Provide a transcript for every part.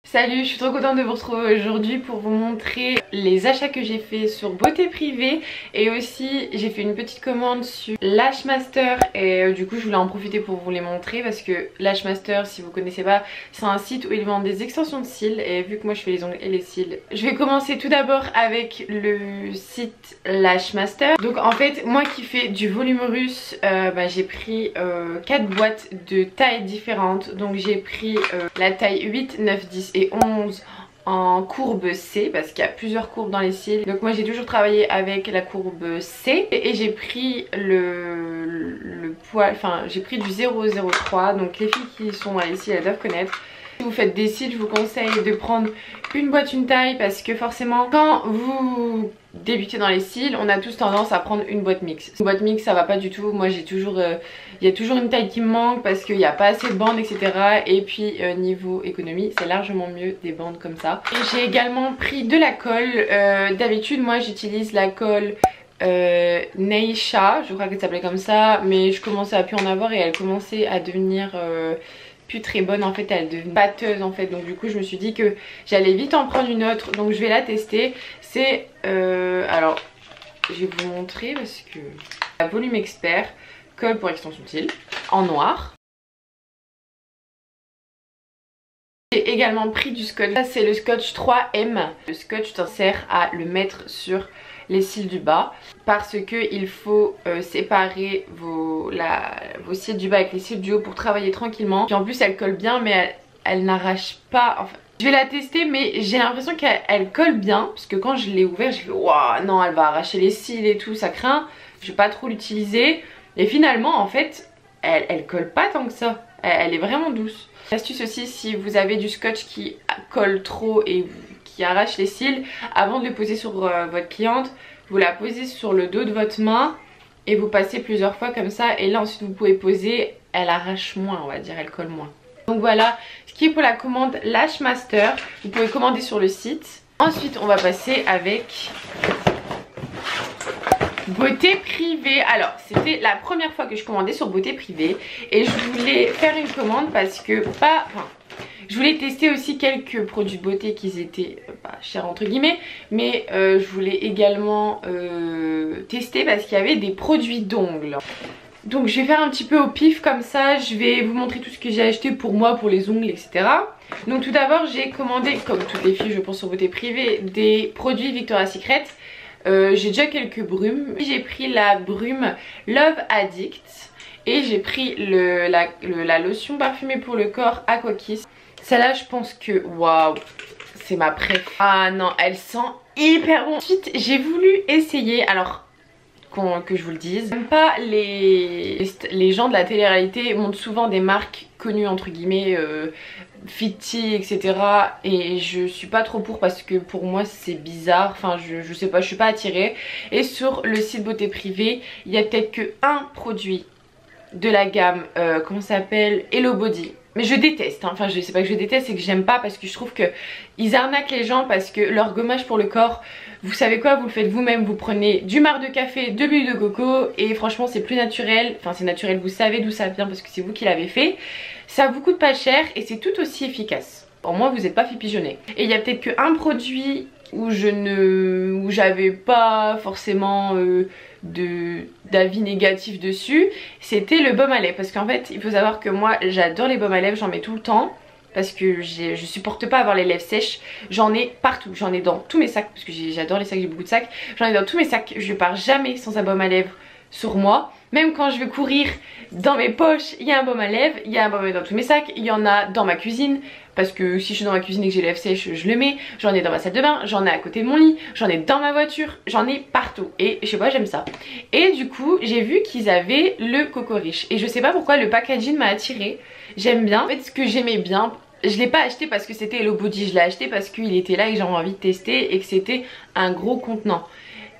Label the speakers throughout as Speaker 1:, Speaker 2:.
Speaker 1: Salut, je suis trop contente de vous retrouver aujourd'hui pour vous montrer les achats que j'ai fait sur Beauté Privée. Et aussi j'ai fait une petite commande sur Lashmaster et du coup je voulais en profiter pour vous les montrer parce que Lashmaster, si vous connaissez pas, c'est un site où ils vendent des extensions de cils. Et vu que moi je fais les ongles et les cils, je vais commencer tout d'abord avec le site Lashmaster. Donc en fait moi qui fais du volume russe, j'ai pris 4 boîtes de tailles différentes. Donc j'ai pris la taille 8, 9, 10 et 11 en courbe C parce qu'il y a plusieurs courbes dans les cils. Donc moi j'ai toujours travaillé avec la courbe C et j'ai pris le poil, enfin j'ai pris du 003. Donc les filles qui sont dans les cils elles doivent connaître. Si vous faites des cils, je vous conseille de prendre une boîte, une taille, parce que forcément quand vous débutez dans les cils, on a tous tendance à prendre une boîte mix. Une boîte mix ça va pas du tout. Moi j'ai toujours, il y a toujours une taille qui me manque parce qu'il n'y a pas assez de bandes, etc. Et puis niveau économie c'est largement mieux des bandes comme ça. Et j'ai également pris de la colle. D'habitude moi j'utilise la colle Neisha, je crois qu'elle s'appelait comme ça, mais je commençais à plus en avoir et elle commençait à devenir plus très bonne. En fait elle devenait pâteuse en fait, donc du coup je me suis dit que j'allais vite en prendre une autre, donc je vais la tester. C'est alors je vais vous montrer parce que la Volume Expert colle pour extension de cils en noir. J'ai également pris du scotch, ça c'est le scotch 3M. Le scotch t'insère à le mettre sur les cils du bas parce que il faut séparer vos cils du bas avec les cils du haut pour travailler tranquillement. Puis en plus elle colle bien mais elle n'arrache pas, enfin je vais la tester mais j'ai l'impression qu'elle colle bien parce que quand je l'ai ouvert j'ai fait waouh non elle va arracher les cils et tout, ça craint. Je vais pas trop l'utiliser et finalement en fait elle colle pas tant que ça, elle est vraiment douce. Astuce aussi, si vous avez du scotch qui colle trop et qui arrache les cils, avant de le poser sur votre cliente, vous la posez sur le dos de votre main et vous passez plusieurs fois comme ça, et là ensuite vous pouvez poser, elle arrache moins, on va dire, elle colle moins. Donc voilà ce qui est pour la commande Lashmaster. Vous pouvez commander sur le site. Ensuite on va passer avec Beauté Privée. Alors c'était la première fois que je commandais sur Beauté Privée et je voulais faire une commande parce que je voulais tester aussi quelques produits de beauté qui étaient pas chers entre guillemets, mais je voulais également tester parce qu'il y avait des produits d'ongles. Donc je vais faire un petit peu au pif comme ça, je vais vous montrer tout ce que j'ai acheté pour moi, pour les ongles, etc. Donc tout d'abord j'ai commandé, comme toutes les filles je pense sur Beauté Privée, des produits Victoria's Secret. J'ai déjà quelques brumes. J'ai pris la brume Love Addict et j'ai pris la lotion parfumée pour le corps Aqua Kiss. Celle-là je pense que waouh, c'est ma préférée. Ah non, elle sent hyper bon. Ensuite j'ai voulu essayer, alors que je vous le dise, j'aime pas les gens de la télé-réalité montrent souvent des marques connues entre guillemets, Fiti etc, et je suis pas trop pour parce que pour moi c'est bizarre, enfin je sais pas, je suis pas attirée. Et sur le site Beauté Privée il y a peut-être que un produit de la gamme comment ça s'appelle, Hello Body, mais je déteste hein. Enfin je sais pas que je déteste, c'est que j'aime pas parce que je trouve que ils arnaquent les gens parce que leur gommage pour le corps, vous savez quoi, vous le faites vous-même, vous prenez du marc de café, de l'huile de coco et franchement c'est plus naturel, enfin c'est naturel, vous savez d'où ça vient parce que c'est vous qui l'avez fait, ça vous coûte pas cher et c'est tout aussi efficace. Au moins vous n'êtes pas fait pigeonner. Et il y a peut-être qu'un produit où j'avais pas forcément d'avis négatif dessus, c'était le baume à lèvres. Parce qu'en fait il faut savoir que moi j'adore les baumes à lèvres, j'en mets tout le temps parce que je supporte pas avoir les lèvres sèches. J'en ai partout, j'en ai dans tous mes sacs parce que j'adore les sacs, j'ai beaucoup de sacs. J'en ai dans tous mes sacs, je pars jamais sans un baume à lèvres sur moi. Même quand je vais courir, dans mes poches il y a un baume à lèvres, il y a un baume à lèvres dans tous mes sacs, il y en a dans ma cuisine parce que si je suis dans ma cuisine et que j'ai les lèvres sèches je le mets, j'en ai dans ma salle de bain, j'en ai à côté de mon lit, j'en ai dans ma voiture, j'en ai partout et je sais pas, j'aime ça. Et du coup j'ai vu qu'ils avaient le Coco Riche et je sais pas pourquoi le packaging m'a attirée, j'aime bien. En fait ce que j'aimais bien, je l'ai pas acheté parce que c'était Hello Body, je l'ai acheté parce qu'il était là et que j'avais envie de tester et que c'était un gros contenant.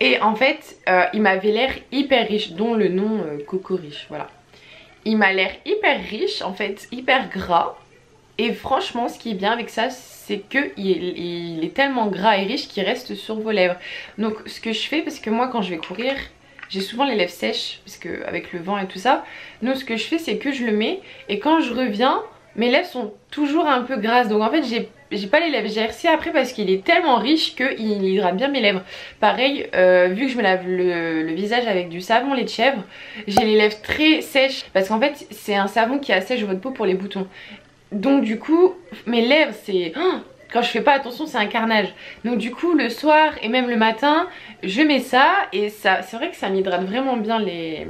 Speaker 1: Et en fait il m'avait l'air hyper riche, dont le nom Coco Riche, voilà. Il m'a l'air hyper riche en fait, hyper gras. Et franchement ce qui est bien avec ça c'est que il est tellement gras et riche qu'il reste sur vos lèvres. Donc ce que je fais, parce que moi quand je vais courir j'ai souvent les lèvres sèches parce que avec le vent et tout ça, donc ce que je fais c'est que je le mets et quand je reviens mes lèvres sont toujours un peu grasses. Donc en fait j'ai pas les lèvres GRC après parce qu'il est tellement riche qu'il hydrate bien mes lèvres. Pareil, vu que je me lave le visage avec du savon lait de chèvre, j'ai les lèvres très sèches parce qu'en fait c'est un savon qui assèche votre peau pour les boutons. Donc du coup mes lèvres c'est... quand je fais pas attention c'est un carnage. Donc du coup le soir et même le matin je mets ça et ça c'est vrai que ça m'hydrate vraiment bien les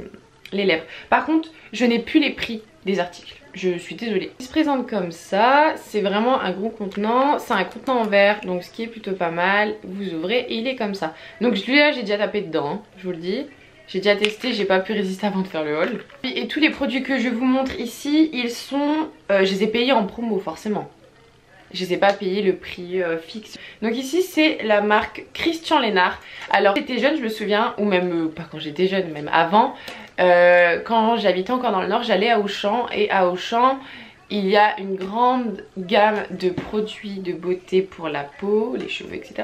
Speaker 1: lèvres. Par contre je n'ai plus les prix des articles. Je suis désolée. Il se présente comme ça, c'est vraiment un gros contenant, c'est un contenant en verre, donc ce qui est plutôt pas mal. Vous ouvrez et il est comme ça. Donc celui-là j'ai déjà tapé dedans, hein, je vous le dis. J'ai déjà testé, j'ai pas pu résister avant de faire le haul. Et tous les produits que je vous montre ici, ils sont... je les ai payés en promo forcément. Je les ai pas payés le prix fixe. Donc ici c'est la marque Christian Lénard. Alors j'étais jeune je me souviens, ou même pas quand j'étais jeune, même avant, quand j'habitais encore dans le nord, j'allais à Auchan. Et à Auchan il y a une grande gamme de produits de beauté pour la peau, les cheveux, etc.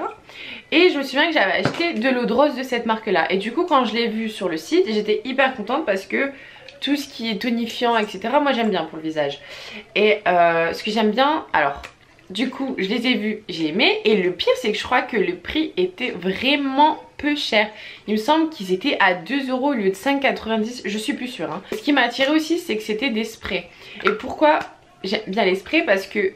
Speaker 1: Et je me souviens que j'avais acheté de l'eau de rose de cette marque là. Et du coup quand je l'ai vue sur le site, j'étais hyper contente parce que tout ce qui est tonifiant, etc. moi j'aime bien pour le visage. Et ce que j'aime bien, alors... du coup je les ai vus, j'ai aimé. Et le pire c'est que je crois que le prix était vraiment peu cher. Il me semble qu'ils étaient à 2 € au lieu de 5,90, je suis plus sûre hein. Ce qui m'a attiré aussi c'est que c'était des sprays. Et pourquoi j'aime bien les sprays? Parce que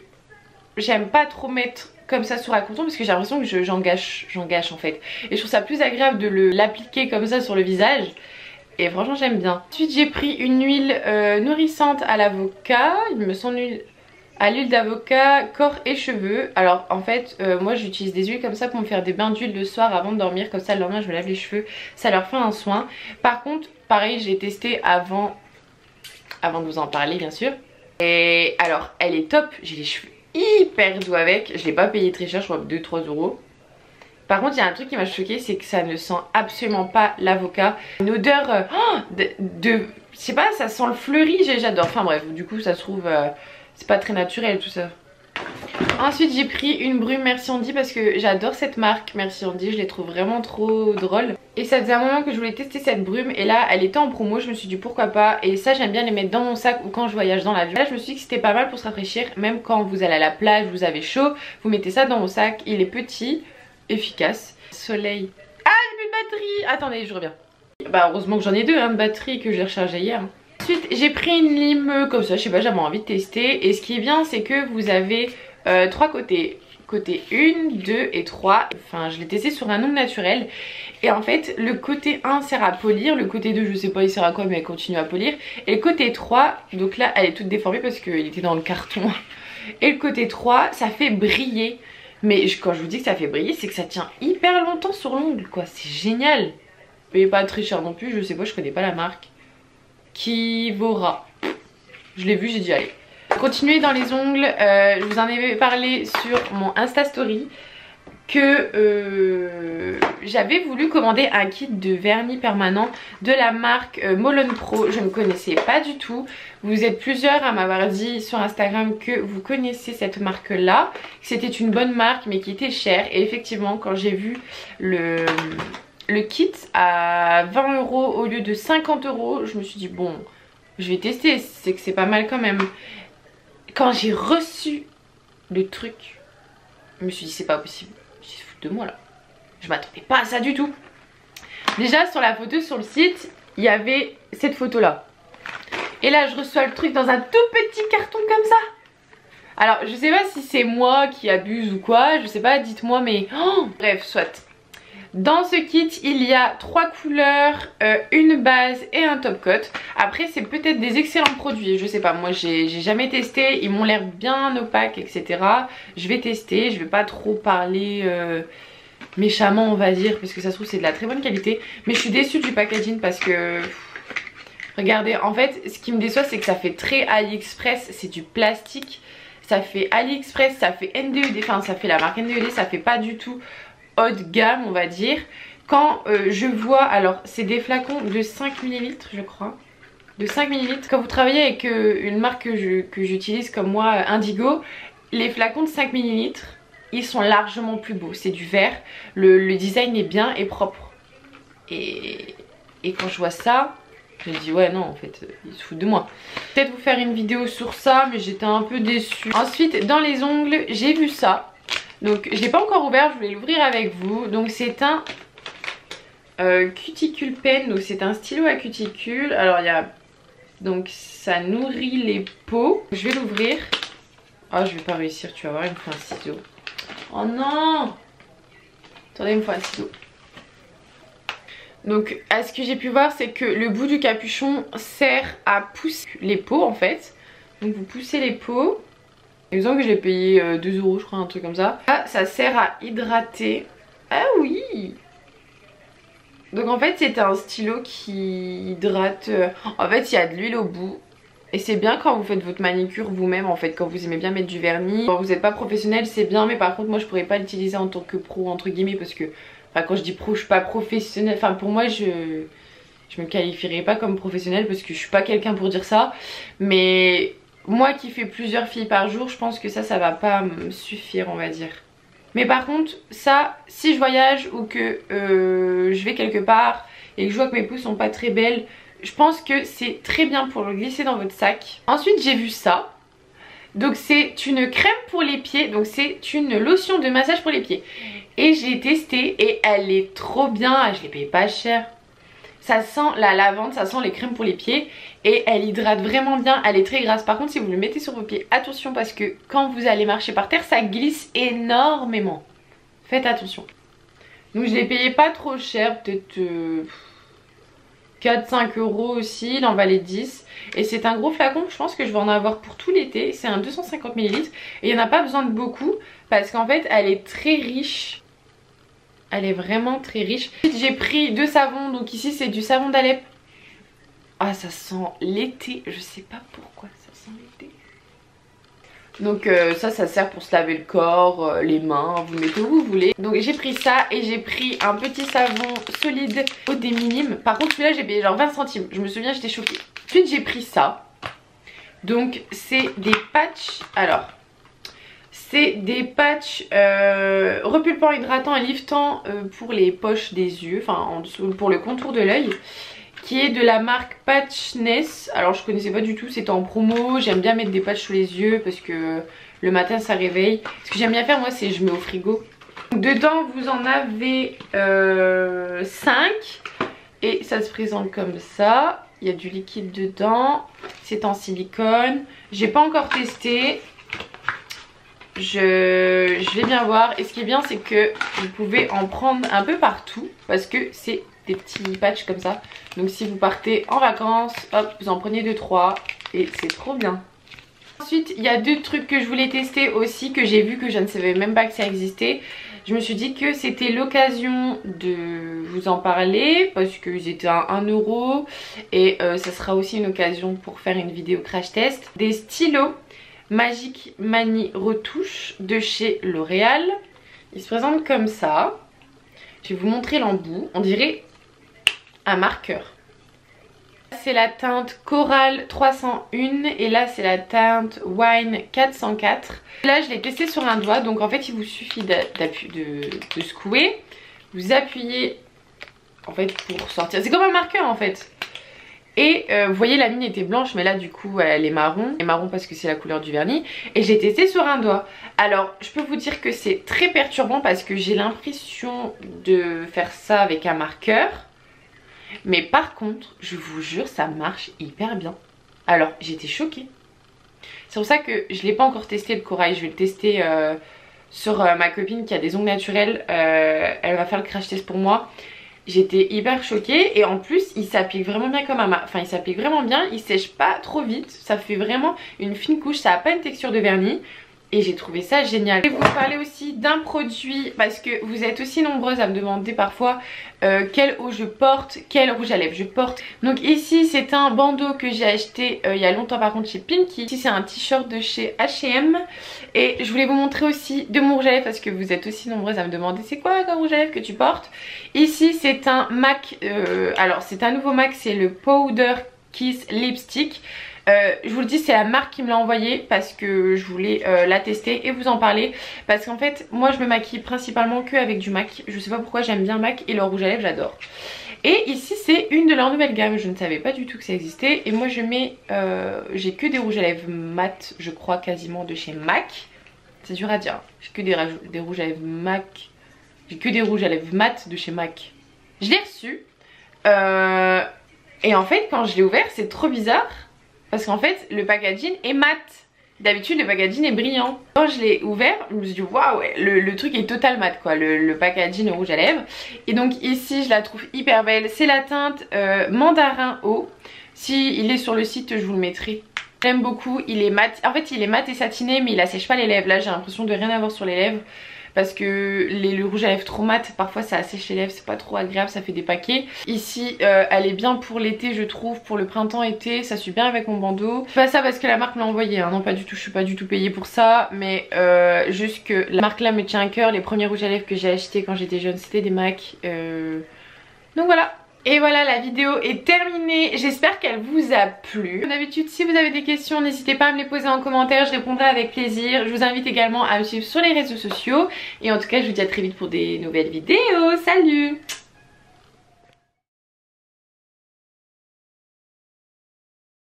Speaker 1: j'aime pas trop mettre comme ça sur un coton parce que j'ai l'impression que j'en gâche en fait. Et je trouve ça plus agréable de l'appliquer comme ça sur le visage. Et franchement j'aime bien. Ensuite j'ai pris une huile nourrissante à l'avocat. Il me semble à l'huile d'avocat, corps et cheveux. Alors en fait moi j'utilise des huiles comme ça pour me faire des bains d'huile le soir avant de dormir. Comme ça le lendemain je me lave les cheveux, ça leur fait un soin. Par contre pareil j'ai testé avant de vous en parler bien sûr. Et alors elle est top, j'ai les cheveux hyper doux avec. Je l'ai pas payé très cher, je crois 2-3 €. Par contre il y a un truc qui m'a choqué, c'est que ça ne sent absolument pas l'avocat. Une odeur je sais pas, ça sent le fleuri, j'adore. Enfin bref, du coup ça se trouve c'est pas très naturel tout ça. Ensuite j'ai pris une brume Merci Andy parce que j'adore cette marque Merci Andy, je les trouve vraiment trop drôles. Et ça faisait un moment que je voulais tester cette brume et là elle était en promo, je me suis dit pourquoi pas. Et ça j'aime bien les mettre dans mon sac ou quand je voyage dans l'avion. Là je me suis dit que c'était pas mal pour se rafraîchir, même quand vous allez à la plage, vous avez chaud, vous mettez ça dans mon sac, il est petit, efficace. Soleil. Ah j'ai plus de batterie, attendez je reviens. Bah heureusement que j'en ai deux hein, de batterie que j'ai rechargé hier. Ensuite j'ai pris une lime comme ça, je sais pas, j'avais envie de tester. Et ce qui est bien c'est que vous avez 3 côtés. Côté 1, 2 et 3. Enfin je l'ai testé sur un ongle naturel. Et en fait le côté 1 sert à polir. Le côté 2 je sais pas il sert à quoi mais elle continue à polir. Et le côté 3, donc là elle est toute déformée parce qu'il était dans le carton. Et le côté 3 ça fait briller. Mais quand je vous dis que ça fait briller c'est que ça tient hyper longtemps sur l'ongle quoi. C'est génial. Et pas très cher non plus, je sais pas, je connais pas la marque. Kivora. Je l'ai vu, j'ai dit allez. Continuer dans les ongles, je vous en avais parlé sur mon Insta Story que j'avais voulu commander un kit de vernis permanent de la marque Molon Pro. Je ne connaissais pas du tout. Vous êtes plusieurs à m'avoir dit sur Instagram que vous connaissez cette marque là, que c'était une bonne marque mais qui était chère. Et effectivement quand j'ai vu le kit à 20 € au lieu de 50 €, je me suis dit bon je vais tester, c'est que c'est pas mal quand même. Quand j'ai reçu le truc, je me suis dit c'est pas possible, je se foutent de moi là. Je m'attendais pas à ça du tout. Déjà sur la photo sur le site, il y avait cette photo là. Et là je reçois le truc dans un tout petit carton comme ça. Alors je sais pas si c'est moi qui abuse ou quoi, je sais pas, dites-moi mais... Oh bref, soit. Dans ce kit il y a 3 couleurs, une base et un top coat. Après c'est peut-être des excellents produits, je sais pas, moi j'ai jamais testé, ils m'ont l'air bien opaques etc. Je vais tester, je vais pas trop parler méchamment on va dire, parce que ça se trouve c'est de la très bonne qualité. Mais je suis déçue du packaging parce que... regardez, en fait ce qui me déçoit c'est que ça fait très AliExpress, c'est du plastique. Ça fait AliExpress, ça fait NDED, enfin ça fait la marque NDED, ça fait pas du tout haut de gamme on va dire. Quand je vois, alors c'est des flacons de 5 ml je crois, de 5 ml. Quand vous travaillez avec une marque que j'utilise comme moi, Indigo, les flacons de 5 ml ils sont largement plus beaux, c'est du verre, le design est bien et propre. Et quand je vois ça, J'ai dit ouais non en fait ils se foutent de moi. Peut-être vous faire une vidéo sur ça mais j'étais un peu déçue. Ensuite dans les ongles j'ai vu ça. Donc je l'ai pas encore ouvert, je voulais l'ouvrir avec vous. Donc c'est un cuticule pen, donc c'est un stylo à cuticule. Alors il y a, donc ça nourrit les peaux. Je vais l'ouvrir. Oh je vais pas réussir, tu vas voir, il me faut un ciseau. Oh non. Attendez, il me faut un ciseau. Donc à ce que j'ai pu voir c'est que le bout du capuchon sert à pousser les peaux en fait. Donc vous poussez les peaux. Il me semble que je l'ai payé 2 € je crois, un truc comme ça. Ah, ça sert à hydrater. Ah oui. Donc en fait c'est un stylo qui hydrate. En fait il y a de l'huile au bout. Et c'est bien quand vous faites votre manicure vous-même en fait, quand vous aimez bien mettre du vernis. Quand vous n'êtes pas professionnel c'est bien, mais par contre moi je pourrais pas l'utiliser en tant que pro entre guillemets parce que... Enfin quand je dis pro je suis pas professionnelle, enfin pour moi je me qualifierais pas comme professionnelle parce que je suis pas quelqu'un pour dire ça. Mais moi qui fais plusieurs filles par jour je pense que ça va pas me suffire on va dire. Mais par contre ça si je voyage ou que je vais quelque part et que je vois que mes peaux sont pas très belles, je pense que c'est très bien pour le glisser dans votre sac. Ensuite j'ai vu ça. Donc c'est une crème pour les pieds, donc c'est une lotion de massage pour les pieds. Et je l'ai testée et elle est trop bien, je l'ai payé pas cher. Ça sent la lavande, ça sent les crèmes pour les pieds et elle hydrate vraiment bien, elle est très grasse. Par contre si vous le mettez sur vos pieds, attention parce que quand vous allez marcher par terre ça glisse énormément. Faites attention. Donc je l'ai payé pas trop cher, peut-être 4-5 € aussi, il en valait 10. Et c'est un gros flacon, je pense que je vais en avoir pour tout l'été. C'est un 250 ml et il n'y en a pas besoin de beaucoup parce qu'en fait elle est très riche. Elle est vraiment très riche. J'ai pris 2 savons, donc ici c'est du savon d'Alep. Ah ça sent l'été, je sais pas pourquoi ça sent l'été. Donc ça sert pour se laver le corps, les mains, vous mettez où vous voulez. Donc j'ai pris ça et j'ai pris un petit savon solide eau des minimes. Par contre celui-là j'ai payé genre 20 centimes, je me souviens j'étais choquée. Ensuite j'ai pris ça. Donc c'est des patchs, alors c'est des patchs repulpants, hydratants et liftants pour les poches des yeux, enfin en dessous, pour le contour de l'œil, qui est de la marque Patchness. Alors je connaissais pas du tout, c'était en promo. J'aime bien mettre des patchs sous les yeux parce que le matin ça réveille. Ce que j'aime bien faire moi c'est je mets au frigo. Dedans vous en avez 5 et ça se présente comme ça. Il y a du liquide dedans, c'est en silicone. J'ai pas encore testé. Je vais bien voir. Et ce qui est bien c'est que vous pouvez en prendre un peu partout parce que c'est des petits patchs comme ça. Donc si vous partez en vacances, hop, vous en prenez 2-3 et c'est trop bien. Ensuite il y a 2 trucs que je voulais tester aussi, que j'ai vu que je ne savais même pas que ça existait. Je me suis dit que c'était l'occasion de vous en parler parce qu'ils étaient à 1 € et ça sera aussi une occasion pour faire une vidéo crash test. Des stylos Magic Mani Retouche de chez L'Oréal. Ils se présentent comme ça. Je vais vous montrer l'embout. On dirait un marqueur. C'est la teinte Coral 301 et là c'est la teinte Wine 404. Là je l'ai testé sur un doigt, donc en fait il vous suffit de secouer. Vous appuyez en fait pour sortir. C'est comme un marqueur en fait. Et vous voyez la mine était blanche mais là du coup elle est marron. Elle est marron parce que c'est la couleur du vernis. Et j'ai testé sur un doigt. Alors je peux vous dire que c'est très perturbant parce que j'ai l'impression de faire ça avec un marqueur. Mais par contre je vous jure ça marche hyper bien. Alors j'étais choquée. C'est pour ça que je ne l'ai pas encore testé le corail. Je vais le tester sur ma copine qui a des ongles naturels. Elle va faire le crash test pour moi. J'étais hyper choquée et en plus il s'applique vraiment bien comme un... Enfin il s'applique vraiment bien, il sèche pas trop vite. Ça fait vraiment une fine couche, ça n'a pas une texture de vernis. Et j'ai trouvé ça génial. Je vais vous parler aussi d'un produit parce que vous êtes aussi nombreuses à me demander parfois quelle eau je porte, quel rouge à lèvres je porte. Donc ici c'est un bandeau que j'ai acheté il y a longtemps par contre chez Pinky. Ici c'est un t-shirt de chez H&M. Et je voulais vous montrer aussi de mon rouge à lèvres parce que vous êtes aussi nombreuses à me demander c'est quoi le rouge à lèvres que tu portes. Ici c'est un MAC, alors c'est un nouveau MAC, c'est le Powder Kiss Lipstick. Je vous le dis, c'est la marque qui me l'a envoyé parce que je voulais la tester et vous en parler. Parce qu'en fait, moi je me maquille principalement que avec du MAC. Je sais pas pourquoi, j'aime bien MAC et leur rouge à lèvres j'adore. Et ici c'est une de leurs nouvelles gammes, je ne savais pas du tout que ça existait. Et moi je mets, j'ai que des rouges à lèvres mat, je crois quasiment de chez MAC. C'est dur à dire, j'ai que des rouges à lèvres MAC. J'ai que des rouges à lèvres mat de chez MAC. Je l'ai reçu et en fait quand je l'ai ouvert c'est trop bizarre. Parce qu'en fait le packaging est mat. D'habitude le packaging est brillant. Quand je l'ai ouvert je me suis dit waouh, le truc est total mat quoi, le packaging rouge à lèvres. Et donc ici je la trouve hyper belle. C'est la teinte mandarin eau. Si il est sur le site je vous le mettrai. J'aime beaucoup, il est mat. En fait il est mat et satiné mais il assèche pas les lèvres. Là j'ai l'impression de rien avoir sur les lèvres. Parce que le rouge à lèvres trop mat, parfois ça assèche les lèvres, c'est pas trop agréable, ça fait des paquets. Ici elle est bien pour l'été je trouve, pour le printemps-été, ça suit bien avec mon bandeau. Pas ça parce que la marque me l'a envoyé, hein. Non pas du tout, je suis pas du tout payée pour ça. Mais juste que la marque là me tient à cœur. Les premiers rouges à lèvres que j'ai achetés quand j'étais jeune c'était des MAC. Donc voilà. Et voilà, la vidéo est terminée, j'espère qu'elle vous a plu. Comme d'habitude, si vous avez des questions, n'hésitez pas à me les poser en commentaire, je répondrai avec plaisir. Je vous invite également à me suivre sur les réseaux sociaux. Et en tout cas, je vous dis à très vite pour des nouvelles vidéos. Salut!